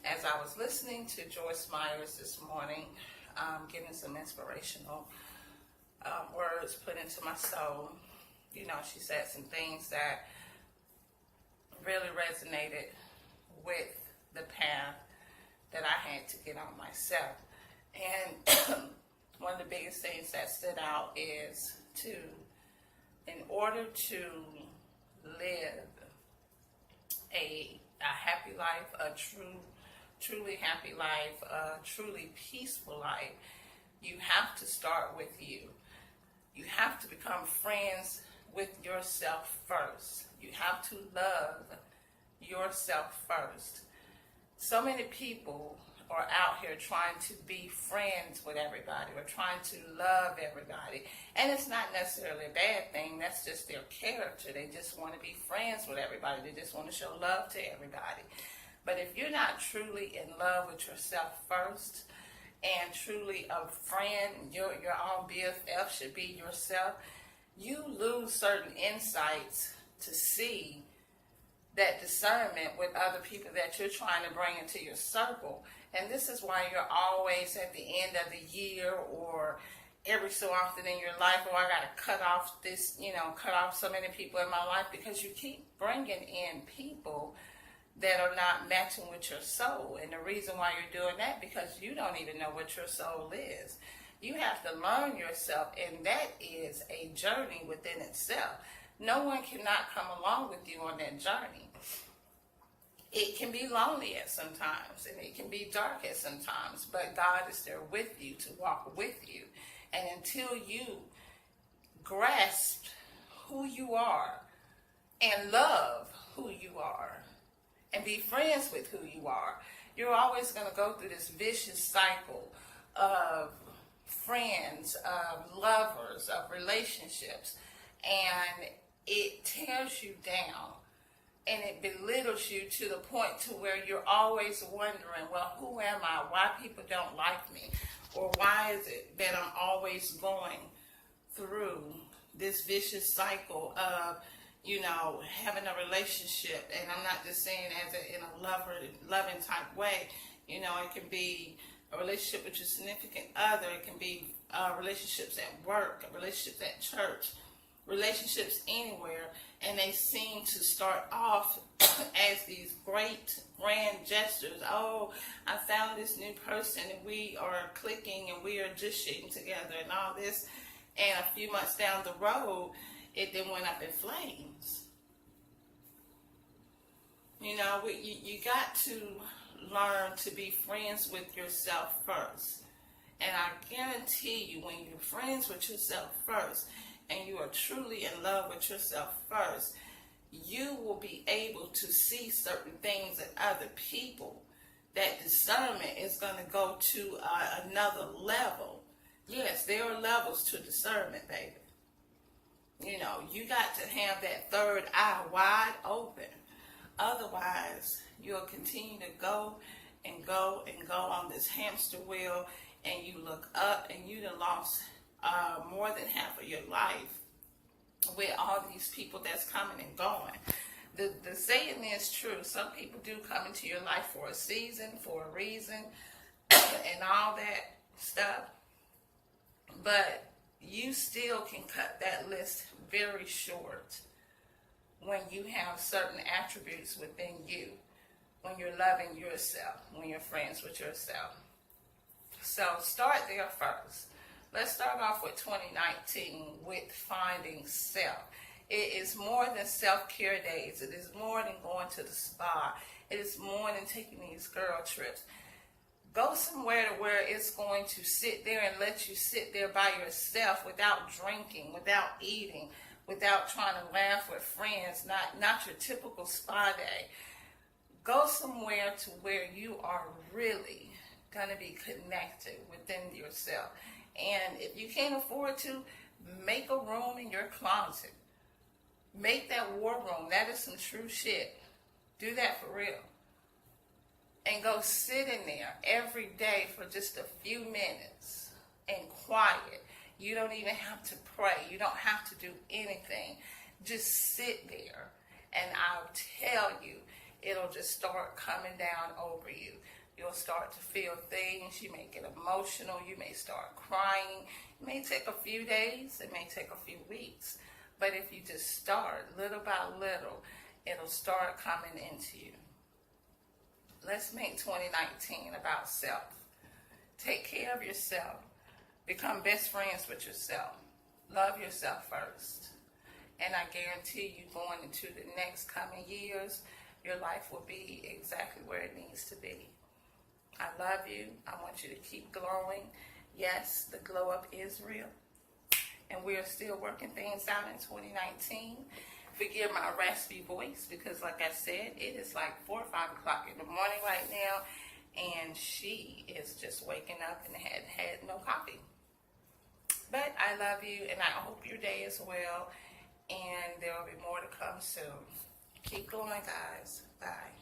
As I was listening to Joyce Myers this morning, getting some inspirational words put into my soul, you know, she said some things that really resonated with the path that I had to get on myself. And one of the biggest things that stood out is in order to live a happy life, a truly happy life, a truly peaceful life, you have to start with you. You have to become friends with yourself first. You have to love yourself first. So many people are out here trying to be friends with everybody or trying to love everybody. And it's not necessarily a bad thing. That's just their character. They just want to be friends with everybody. They just want to show love to everybody. But if you're not truly in love with yourself first and truly a friend, your own BFF should be yourself, you lose certain insights to see that discernment with other people that you're trying to bring into your circle. And this is why you're always at the end of the year or every so often in your life, I got to cut off this, cut off so many people in my life, because you keep bringing in people that are not matching with your soul. And the reason why you're doing that, because you don't even know what your soul is. You have to learn yourself, and that is a journey within itself. No one cannot come along with you on that journey. It can be lonely at some times, and it can be dark at some times, but God is there with you to walk with you. And until you grasp who you are and love who you are and be friends with who you are, you're always going to go through this vicious cycle of friends, of lovers, of relationships, and it tears you down. And it belittles you to the point to where you're always wondering, well, who am I? Why people don't like me? Or why is it that I'm always going through this vicious cycle of, having a relationship? And I'm not just saying in a loving type way. It can be a relationship with your significant other. It can be relationships at work, relationships at church, relationships anywhere, and they seem to start off as these great grand gestures. Oh, I found this new person and we are clicking and we are just shitting together and all this, and a few months down the road it then went up in flames. You got to learn to be friends with yourself first, and I guarantee you, when you're friends with yourself first and you are truly in love with yourself first, you will be able to see certain things in other people. That discernment is going to go to another level. Yes, there are levels to discernment, baby. You got to have that third eye wide open. Otherwise, you'll continue to go and go and go on this hamster wheel, and you look up and you done lost more than half of your life with all these people that's coming and going. The saying is true. Some people do come into your life for a season, for a reason, and all that stuff. But you still can cut that list very short when you have certain attributes within you, when you're loving yourself, when you're friends with yourself. So start there first. Let's start off with 2019 with finding self. It is more than self-care days. It is more than going to the spa. It is more than taking these girl trips. Go somewhere to where it's going to sit there and let you sit there by yourself without drinking, without eating, without trying to laugh with friends, not your typical spa day. Go somewhere to where you are really going to be connected within yourself. And if you can't afford to, make a room in your closet. Make that war room. That is some true shit. Do that for real. And go sit in there every day for just a few minutes and quiet. You don't even have to pray. You don't have to do anything. Just sit there, and I'll tell you, it'll just start coming down over you. You'll start to feel things. You may get emotional. You may start crying. It may take a few days. It may take a few weeks. But if you just start little by little, it'll start coming into you. Let's make 2019 about self. Take care of yourself. Become best friends with yourself. Love yourself first. And I guarantee you, going into the next coming years, your life will be exactly where it needs to be. I love you. I want you to keep glowing. Yes, the glow up is real. And we are still working things out in 2019. Forgive my raspy voice because, like I said, it is like 4 or 5 o'clock in the morning right now. And she is just waking up and had no coffee. But I love you, and I hope your day is well. And there will be more to come soon. Keep going, guys. Bye.